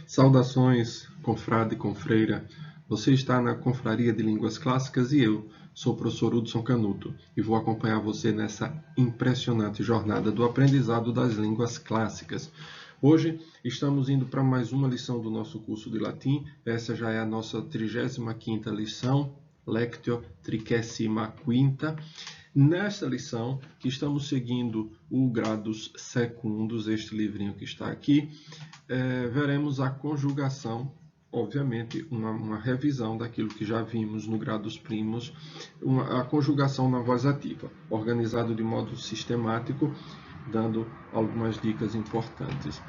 Saudações, confrade e confreira. Você está na Confraria de Línguas Clássicas e eu sou o professor Hudson Canuto e vou acompanhar você nessa impressionante jornada do aprendizado das línguas clássicas. Hoje estamos indo para mais uma lição do nosso curso de latim. Essa já é a nossa 35ª lição, Lectio 35ª. Nesta lição, que estamos seguindo o Gradus Secundus, este livrinho que está aqui, veremos a conjugação, obviamente, uma revisão daquilo que já vimos no Gradus Primus, a conjugação na voz ativa, organizado de modo sistemático, dando algumas dicas importantes.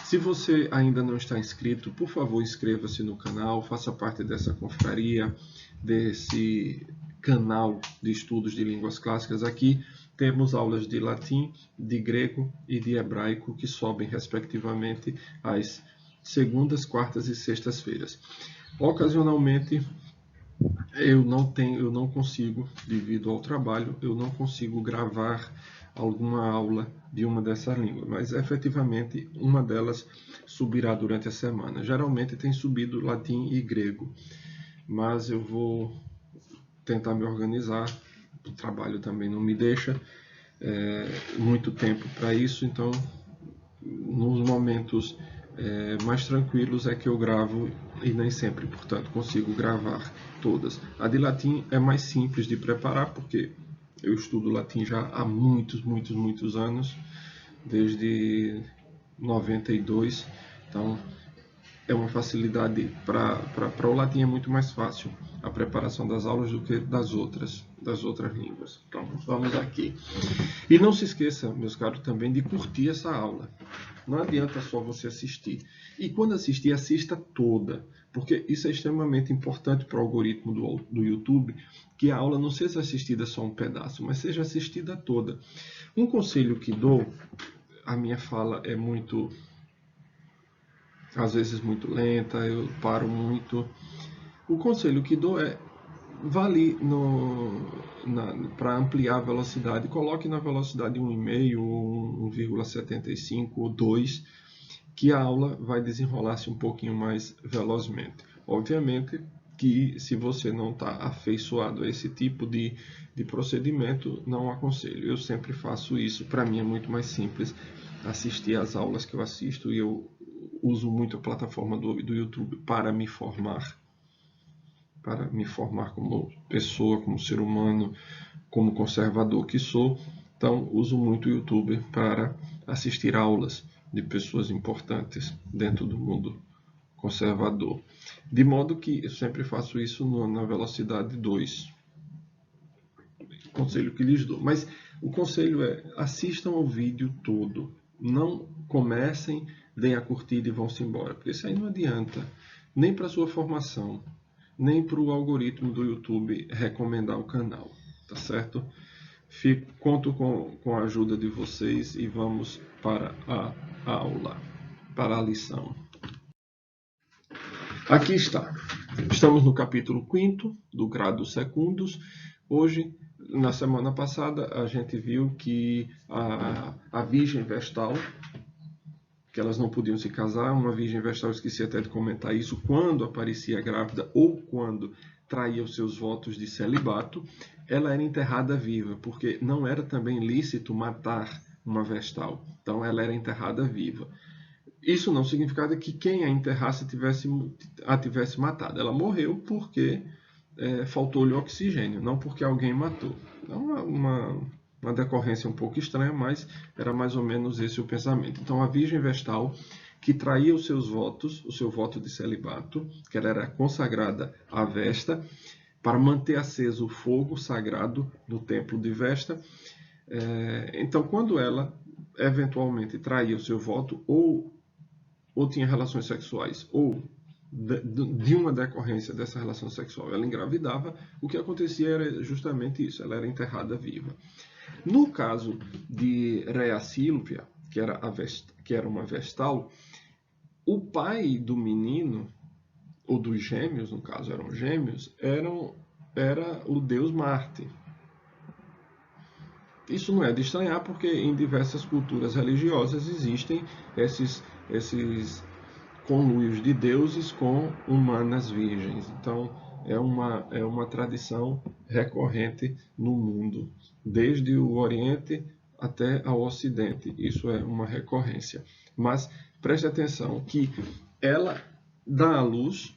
Se você ainda não está inscrito, por favor, inscreva-se no canal, faça parte dessa confraria, desse canal de estudos de línguas clássicas. Aqui temos aulas de latim, de grego e de hebraico que sobem respectivamente às segundas, quartas e sextas-feiras. Ocasionalmente eu não consigo, devido ao trabalho, eu não consigo gravar alguma aula de uma dessas línguas, mas efetivamente uma delas subirá durante a semana. Geralmente tem subido latim e grego, mas eu vou tentar me organizar. O trabalho também não me deixa muito tempo para isso, então nos momentos mais tranquilos é que eu gravo e nem sempre, portanto, consigo gravar todas. A de latim é mais simples de preparar porque eu estudo latim já há muitos anos, desde 92, então é uma facilidade para o latim, é muito mais fácil a preparação das aulas do que das outras línguas. Então vamos aqui. E não se esqueça, meus caros, também de curtir essa aula. Não adianta só você assistir. E quando assistir, assista toda, porque isso é extremamente importante para o algoritmo do YouTube, que a aula não seja assistida só um pedaço, mas seja assistida toda. Um conselho que dou, a minha fala é às vezes muito lenta, eu paro muito. O conselho que dou é, vá ali para ampliar a velocidade, coloque na velocidade 1,5, 1,75 ou 2, que a aula vai desenrolar-se um pouquinho mais velozmente. Obviamente que se você não está afeiçoado a esse tipo de procedimento, não aconselho. Eu sempre faço isso, para mim é muito mais simples assistir às aulas que eu assisto e eu uso muito a plataforma do YouTube para me formar como pessoa, como ser humano, como conservador que sou. Então, uso muito o YouTube para assistir aulas de pessoas importantes dentro do mundo conservador. De modo que eu sempre faço isso na velocidade 2. Conselho que lhes dou. Mas o conselho é, assistam ao vídeo todo. Não comecem, deem a curtida e vão-se embora. Porque isso aí não adianta. Nem para a sua formação, nem para o algoritmo do YouTube recomendar o canal. Tá certo? Conto com a ajuda de vocês e vamos para a aula, para a lição. Aqui está. Estamos no capítulo 5º do Gradus Secundus. Hoje, na semana passada, a gente viu que a Virgem Vestal, que elas não podiam se casar, uma Virgem Vestal, eu esqueci até de comentar isso, quando aparecia grávida ou quando traía os seus votos de celibato, ela era enterrada viva, porque não era também lícito matar uma Vestal. Então ela era enterrada viva. Isso não significava que quem a enterrasse a tivesse matado. Ela morreu porque faltou-lhe oxigênio, não porque alguém matou. Então, uma decorrência um pouco estranha, mas era mais ou menos esse o pensamento. Então, a Virgem Vestal, que traía os seus votos, o seu voto de celibato, que ela era consagrada à Vesta, para manter aceso o fogo sagrado do templo de Vesta. Então, quando ela eventualmente traía o seu voto, ou tinha relações sexuais, ou de uma decorrência dessa relação sexual ela engravidava, o que acontecia era justamente isso, ela era enterrada viva. No caso de Rhea Silvia, que era uma Vestal, o pai do menino, ou dos gêmeos, no caso eram gêmeos, era o deus Marte. Isso não é de estranhar, porque em diversas culturas religiosas existem esses conluios de deuses com humanas virgens. Então, é uma tradição recorrente no mundo, desde o Oriente até ao Ocidente. Isso é uma recorrência. Mas preste atenção que ela dá à luz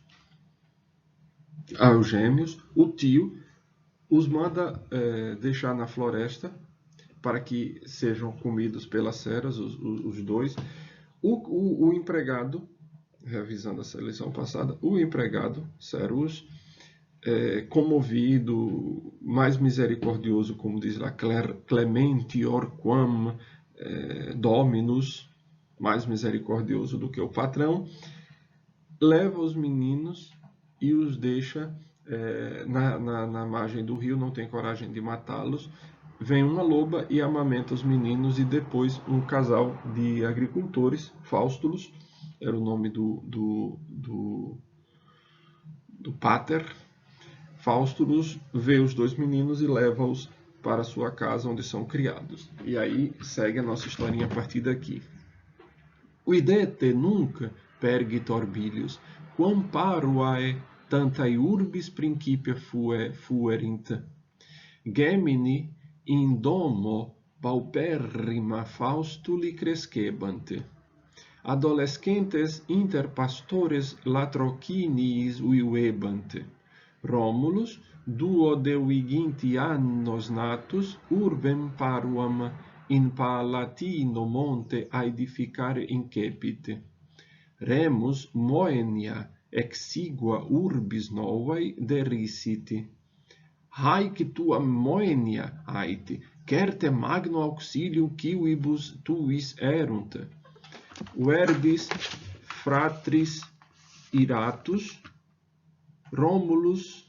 aos gêmeos, o tio os manda deixar na floresta para que sejam comidos pelas feras, os dois. O empregado, revisando essa lição passada, o empregado, Cerus, comovido, mais misericordioso, como diz lá, clementior quam dominus, mais misericordioso do que o patrão, leva os meninos e os deixa na margem do rio, não tem coragem de matá-los. Vem uma loba e amamenta os meninos, e depois um casal de agricultores, Faustulos, era o nome do pater. Faustulos vê os dois meninos e leva-os para sua casa, onde são criados. E aí segue a nossa historinha a partir daqui. Uidete nunc pergit Orbilius, quam paruae tantae urbis principia fuerint. Gemini in domo pauperrima Faustuli crescebant. Adolescentes inter pastores latrociniis vivebant. Romulus, duo deviginti annos natus, urbem paruam in Palatino monte aedificare incepit. Remus Moenia exigua urbis novae derissit. Haec tua Moenia ait, certe magno auxilium quibus tuis erunt. Verbis fratris iratus, Romulus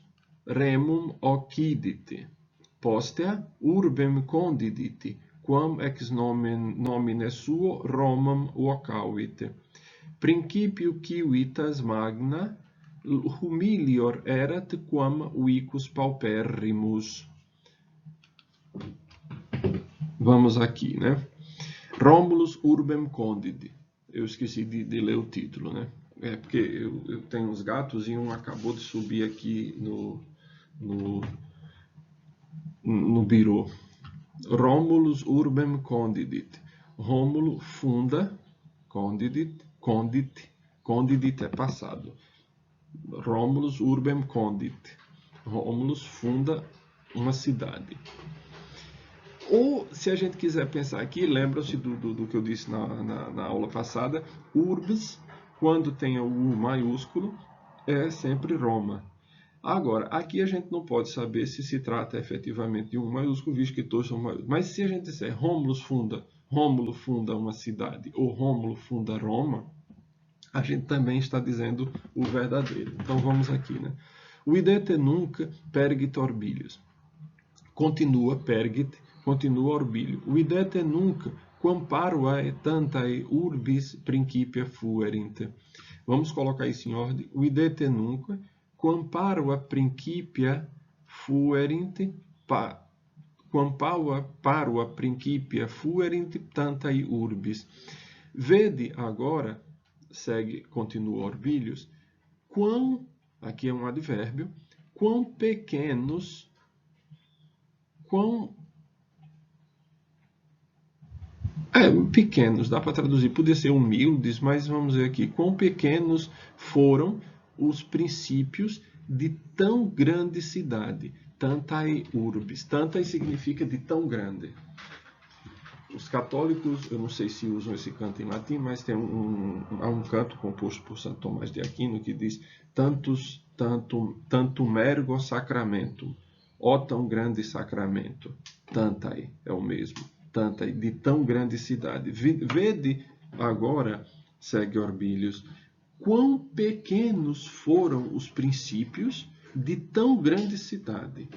remum occidit. Postea urbem condidit, quam ex nomine suo Romam vocavit. Principio civitas magna humilior erat quam vicus pauperrimus. Vamos aqui, né? Romulus urbem condidit. Eu esqueci de ler o título, né? Porque eu tenho uns gatos e um acabou de subir aqui no birô. Romulus urbem condidit. Rômulo funda, condidit é passado. Romulus urbem condit. Romulus funda uma cidade. Ou, se a gente quiser pensar aqui, lembra-se do que eu disse na aula passada, urbs, quando tem o U maiúsculo, é sempre Roma. Agora, aqui a gente não pode saber se trata efetivamente de um maiúsculo, visto que todos são maiúsculos. Mas se a gente disser Rômulo funda uma cidade, ou Rômulo funda Roma, a gente também está dizendo o verdadeiro. Então vamos aqui, né? Uidete nunc pergit Orbilius. Continua pergit, continua Orbilio. Uidete nunc quam paruae tantae urbis principia fuerint. Vamos colocar isso em ordem. Uidete nunc quam parua principia fuerint, quam parua principia fuerint tantae urbis. Vede agora, continua Orbilius, quão, aqui é um advérbio, quão pequenos, pequenos, dá para traduzir, podia ser humildes, mas vamos ver aqui, quão pequenos foram os princípios de tão grande cidade, tantae urbis. Tantae significa de tão grande. Os católicos, eu não sei se usam esse canto em latim, mas há um canto composto por Santo Tomás de Aquino que diz tantum ergo sacramentum, ó tão grande sacramento, tantae, é o mesmo, tantae, de tão grande cidade. Vede agora, segue Orbilius, quão pequenos foram os princípios de tão grande cidade.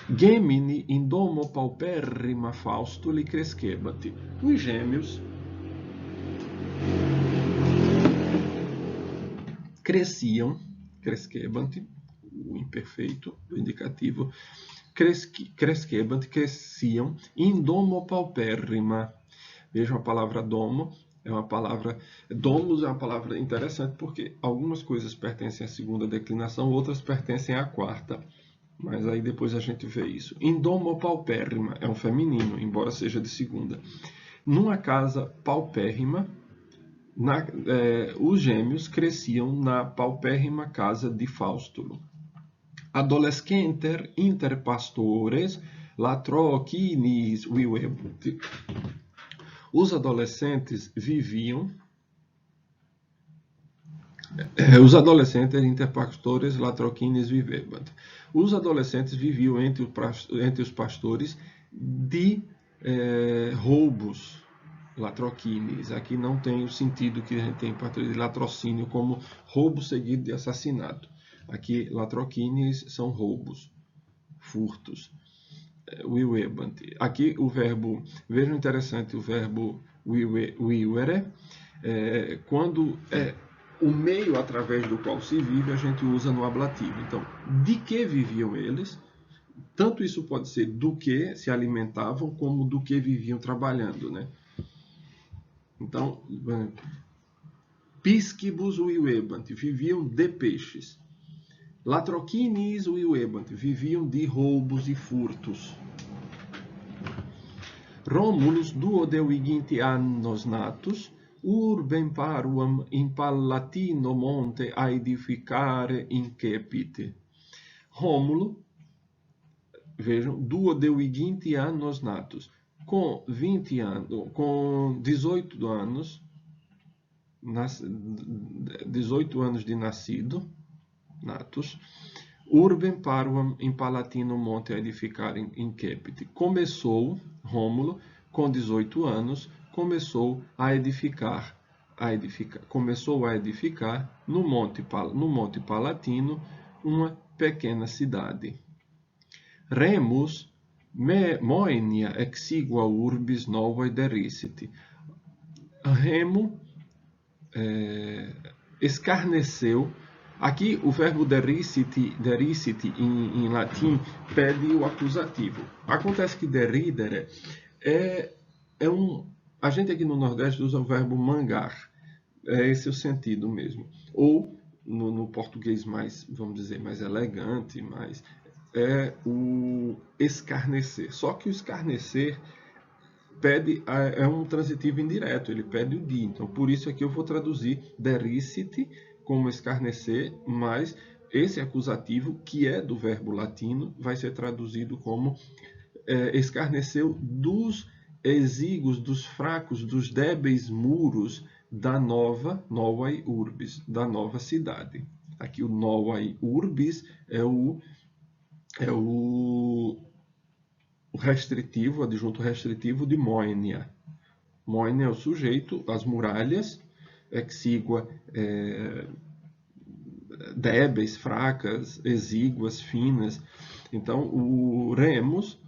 Gemini in domo pauperrima Faustuli crescebat. Os gêmeos crescebant, o imperfeito, o indicativo, cresciam in domo pauperrima. Vejam a palavra domo, É uma palavra... Domus é uma palavra interessante porque algumas coisas pertencem à segunda declinação, outras pertencem à quarta. Mas aí depois a gente vê isso. Indomo paupérrima é um feminino, embora seja de segunda. Numa casa paupérrima, os gêmeos cresciam na paupérrima casa de Faustulo. Adolescenter inter pastores latrocinis vivebunt. Os adolescentes viviam... Os adolescentes inter pastores latrocinis vivebunt. Os adolescentes viviam entre os pastores de roubos. Latrocinis. Aqui não tem o sentido que a gente tem em português de latrocínio como roubo seguido de assassinato. Aqui, latrocinis são roubos, furtos. Vivebant. Aqui o verbo, vejam interessante o verbo vivere, quando é o meio através do qual se vive, a gente usa no ablativo. Então, de que viviam eles? Tanto isso pode ser do que se alimentavam, como do que viviam trabalhando, né? Então, piscibus vivebant, viviam de peixes. Latrocinis vivebant, viviam de roubos e furtos. Romulus duodeuiginte annos natus, urbem paruam in Palatino monte aedificare incepit. Rômulo, vejam, duodeuiginte annos natus, com 20 anos, com 18 anos, 18 anos de nascido, natus, urbem paruam in Palatino monte aedificare incepit. Começou, Rômulo, com 18 anos, começou a edificar no Monte Palatino uma pequena cidade. Remus Moenia exigua urbis novae dericit. Remo escarneceu. Aqui o verbo dericit em latim pede o acusativo. Acontece que deridere a gente aqui no Nordeste usa o verbo mangar. É esse o sentido mesmo. Ou no português mais, vamos dizer, mais elegante, é o escarnecer. Só que o escarnecer é um transitivo indireto, ele pede o di. Então, por isso aqui eu vou traduzir dericit como escarnecer, mas esse acusativo, que é do verbo latino, vai ser traduzido como escarneceu dos exíguos, dos fracos, dos débeis muros da novae urbis, da nova cidade. Aqui o novae urbis é o restritivo, o adjunto restritivo de Moenia. Moenia é o sujeito, as muralhas, exígua, débeis, fracas, exíguas, finas. Então, o Remus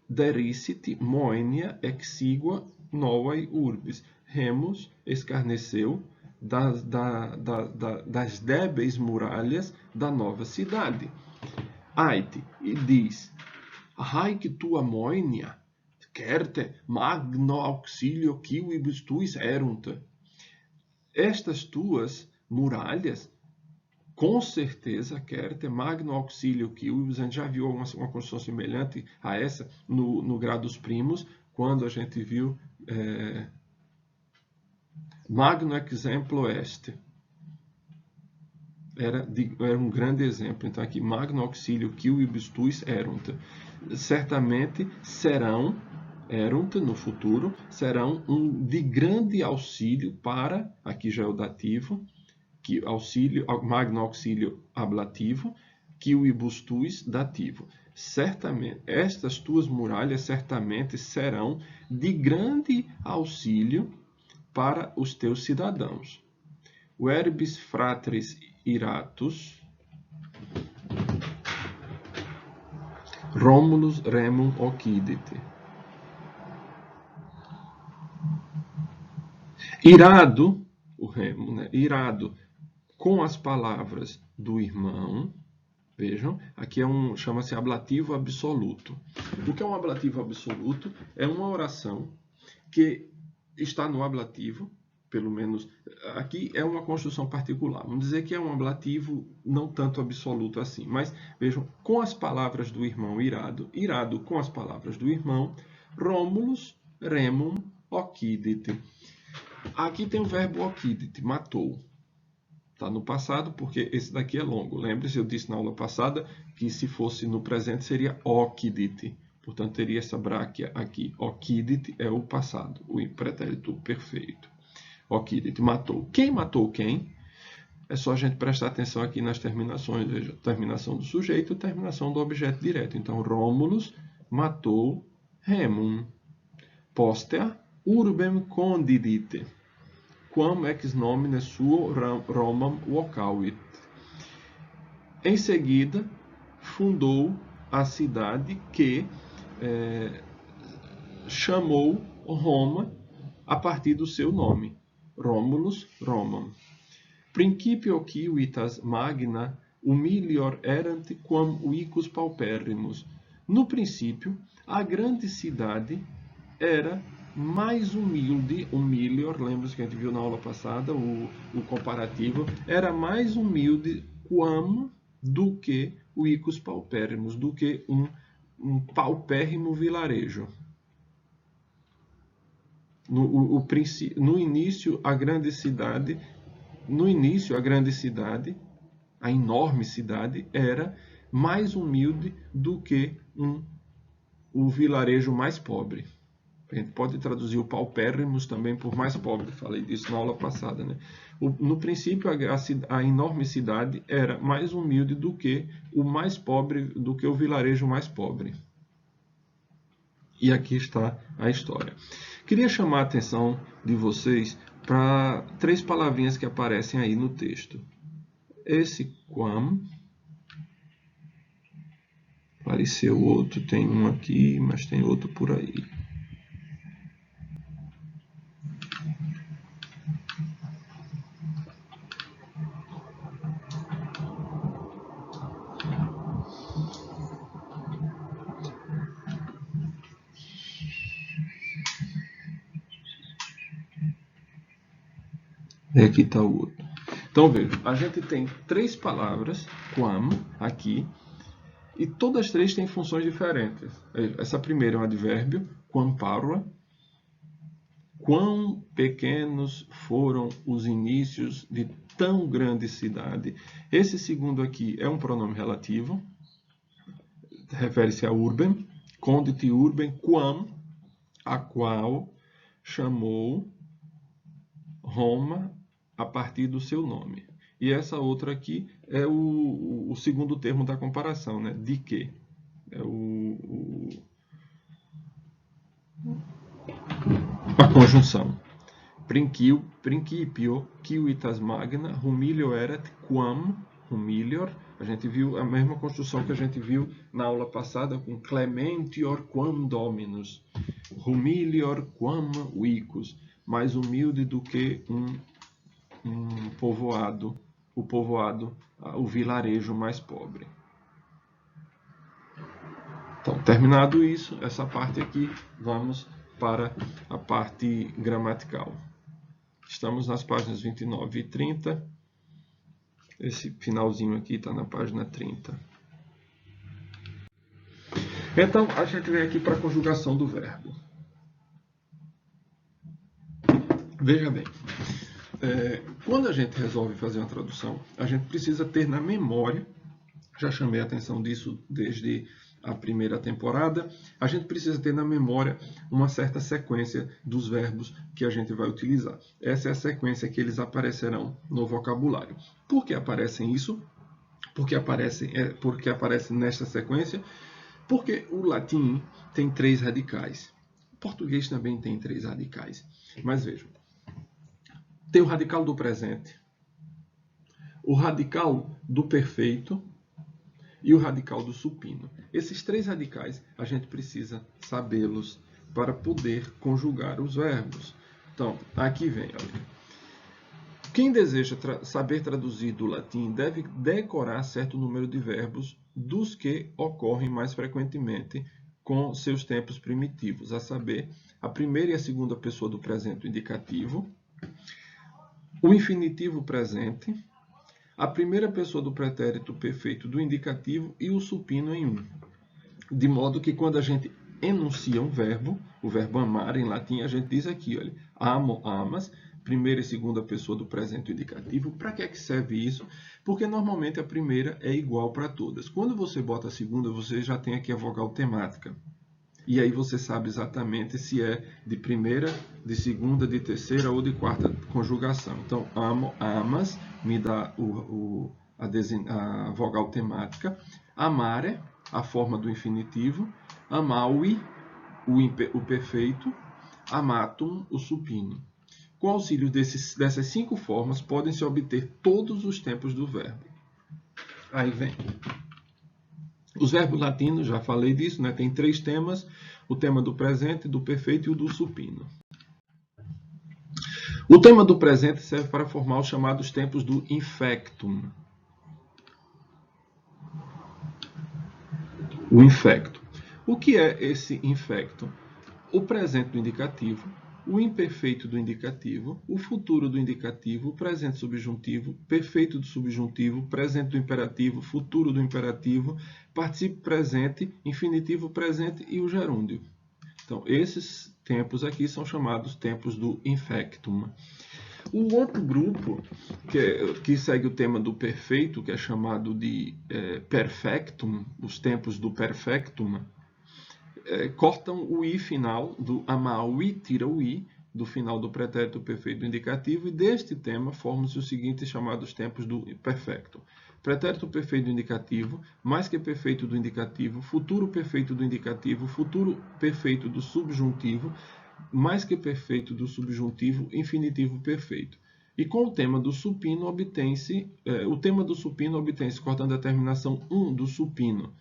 dericit Moenia exigua novae urbis. Remus escarneceu das débeis muralhas da nova cidade. Aite, e diz, haec tua Moenia, querte magno auxilio quibus tuis erunt. Estas tuas muralhas, com certeza, querte magno auxilio quibus. A gente já viu uma construção semelhante a essa no Gradus Primus, quando a gente viu magno exemplo est. Era um grande exemplo. Então aqui, magno auxilio quibus tuis erunt. Certamente serão, erunt no futuro, serão de grande auxílio para, aqui já é o dativo, que auxílio, magno auxílio ablativo, quibus tuis dativo. Certamente, estas tuas muralhas certamente serão de grande auxílio para os teus cidadãos. Verbis fratris iratus, Romulus remum occidit. Irado, o Remo, né? Irado com as palavras do irmão. Vejam, aqui chama-se ablativo absoluto. O que é um ablativo absoluto? É uma oração que está no ablativo, pelo menos aqui é uma construção particular. Vamos dizer que é um ablativo não tanto absoluto assim, mas vejam, com as palavras do irmão Irado, Irado com as palavras do irmão, Romulus remum occidit. Aqui tem o verbo occidit, matou. Está no passado, porque esse daqui é longo. Lembre-se, eu disse na aula passada que se fosse no presente seria occidit. Portanto, teria essa bráquia aqui. Occidit é o passado, o pretérito perfeito. Occidit, matou. Quem matou quem? É só a gente prestar atenção aqui nas terminações. Veja, terminação do sujeito e terminação do objeto direto. Então, Romulus matou Remum. Poster urbem condidite. Quam ex nomine suo Romam vocavit. Em seguida, fundou a cidade que chamou Roma a partir do seu nome, Romulus Romam. Principio civitas magna humilior erant quam vicus pauperrimus. No princípio, a grande cidade era mais humilde, humilior, lembra-se que a gente viu na aula passada, o comparativo, era mais humilde quam do que o vicus pauperrimus, do que um paupérrimo vilarejo. No início, a grande cidade, a enorme cidade, era mais humilde do que o vilarejo mais pobre. A gente pode traduzir o paupérrimos também por mais pobre. Falei disso na aula passada, né? No princípio, a enorme cidade era mais humilde do que o mais pobre, do que o vilarejo mais pobre. E aqui está a história. Queria chamar a atenção de vocês para 3 palavrinhas que aparecem aí no texto. Esse quam, apareceu outro, tem um aqui, mas tem outro por aí. E aqui está o outro. Então, veja, a gente tem 3 palavras, quam, aqui, e todas as 3 têm funções diferentes. Essa primeira é um advérbio, quam parva. Quão pequenos foram os inícios de tão grande cidade. Esse segundo aqui é um pronome relativo, refere-se a urbem, condit urbem, quam, a qual chamou Roma a partir do seu nome. E essa outra aqui é o segundo termo da comparação, né? De que? É a conjunção. Principio civitas magna humilio erat quam humilior. A gente viu a mesma construção que a gente viu na aula passada com clementior quam dominus. Humilior quam vicus. Mais humilde do que um povoado, o vilarejo mais pobre. Então, terminado isso, essa parte aqui, vamos para a parte gramatical. Estamos nas páginas 29 e 30. Esse finalzinho aqui está na página 30. Então, a gente vem aqui para a conjugação do verbo. Veja bem, quando a gente resolve fazer uma tradução, a gente precisa ter na memória, já chamei a atenção disso desde a primeira temporada, a gente precisa ter na memória uma certa sequência dos verbos que a gente vai utilizar. Essa é a sequência que eles aparecerão no vocabulário. Por que aparecem isso? Porque aparecem nesta sequência? Porque o latim tem 3 radicais. O português também tem 3 radicais. Mas vejam, tem o radical do presente, o radical do perfeito e o radical do supino. Esses 3 radicais a gente precisa sabê-los para poder conjugar os verbos. Então, aqui vem, olha. Quem deseja saber traduzir do latim deve decorar certo número de verbos dos que ocorrem mais frequentemente com seus tempos primitivos, a saber, a primeira e a segunda pessoa do presente do indicativo, o infinitivo presente, a primeira pessoa do pretérito perfeito do indicativo e o supino em um. De modo que quando a gente enuncia um verbo, o verbo amar em latim, a gente diz aqui, olha, amo, amas, primeira e segunda pessoa do presente indicativo. Para que é que serve isso? Porque normalmente a primeira é igual para todas. Quando você bota a segunda, você já tem aqui a vogal temática. E aí você sabe exatamente se é de primeira, de segunda, de terceira ou de quarta conjugação. Então, amo, amas, me dá a vogal temática. Amare, a forma do infinitivo. Amaui, o perfeito. Amatum, o supino. Com auxílio dessas 5 formas, podem-se obter todos os tempos do verbo. Aí vem. Os verbos latinos, já falei disso, né? Tem 3 temas: o tema do presente, do perfeito e o do supino. O tema do presente serve para formar os chamados tempos do infectum. O infectum. O que é esse infectum? O presente do indicativo, o imperfeito do indicativo, o futuro do indicativo, o presente subjuntivo, perfeito do subjuntivo, presente do imperativo, futuro do imperativo, particípio presente, infinitivo presente e o gerúndio. Então, esses tempos aqui são chamados tempos do infectum. O outro grupo, que segue o tema do perfeito, que é chamado de perfectum, os tempos do perfectum, cortam o i final do amaui, tira o i do final do pretérito perfeito do indicativo, e deste tema formam-se os seguintes chamados tempos do perfecto. Pretérito perfeito do indicativo, mais que perfeito do indicativo, futuro perfeito do indicativo, futuro perfeito do subjuntivo, mais que perfeito do subjuntivo, infinitivo perfeito. E com o tema do supino obtém-se, cortando a terminação 1 do supino,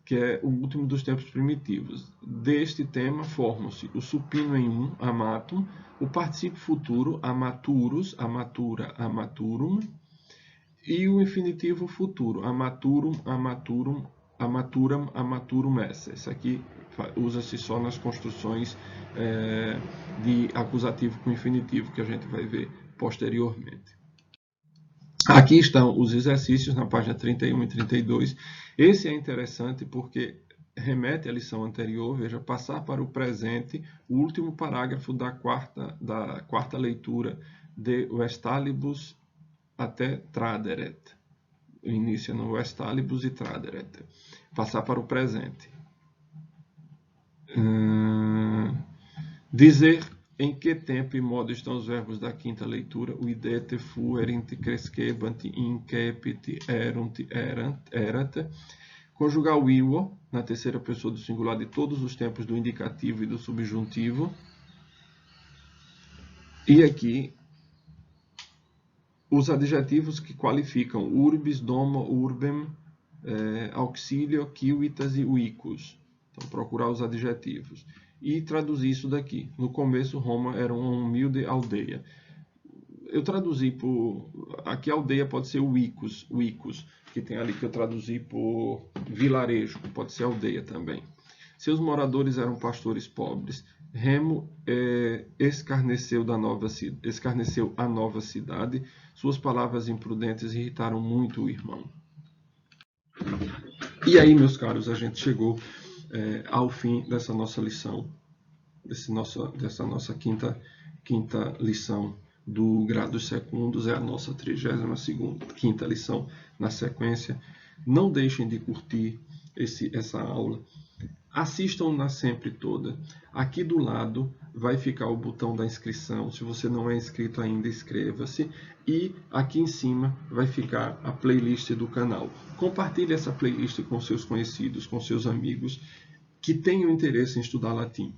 que é o último dos tempos primitivos. Deste tema formam-se o supino em 1, amatum, o particípio futuro, amaturus, amatura, amaturum, e o infinitivo futuro, amaturum, amaturum, amaturam, amaturum esse. Esse aqui usa-se só nas construções de acusativo com infinitivo, que a gente vai ver posteriormente. Aqui estão os exercícios na página 31 e 32. Esse é interessante porque remete à lição anterior. Veja, passar para o presente, o último parágrafo da quarta leitura de Vestalibus até Traderet. Inicia no Vestalibus e Traderet. Passar para o presente. Dizer em que tempo e modo estão os verbos da quinta leitura? O idete, fuerint, crescebant, incepit, erunt, erat. Conjugar o iwo na terceira pessoa do singular de todos os tempos do indicativo e do subjuntivo. E aqui, os adjetivos que qualificam urbis, domo, urbem, auxilio, civitas e uicus. Então, procurar os adjetivos. E traduzir isso daqui. No começo, Roma era uma humilde aldeia. Eu traduzi por... Aqui a aldeia pode ser uicus, que tem ali que eu traduzi por vilarejo, pode ser aldeia também. Seus moradores eram pastores pobres. Remo escarneceu a nova cidade. Suas palavras imprudentes irritaram muito o irmão. E aí, meus caros, a gente chegou ao fim dessa nossa lição, dessa nossa quinta lição do Grados Secundos. É a nossa 32ª lição na sequência. Não deixem de curtir essa aula. Assistam-na sempre toda. Aqui do lado vai ficar o botão da inscrição. Se você não é inscrito ainda, inscreva-se. E aqui em cima vai ficar a playlist do canal. Compartilhe essa playlist com seus conhecidos, com seus amigos que tenham interesse em estudar latim.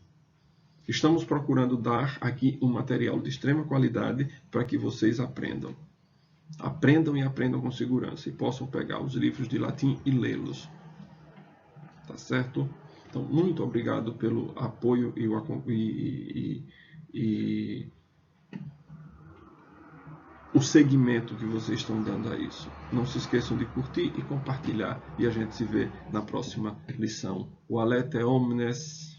Estamos procurando dar aqui um material de extrema qualidade para que vocês aprendam. Aprendam e aprendam com segurança e possam pegar os livros de latim e lê-los. Tá certo? Então, muito obrigado pelo apoio e o segmento que vocês estão dando a isso. Não se esqueçam de curtir e compartilhar. E a gente se vê na próxima lição. O Alete Omnes.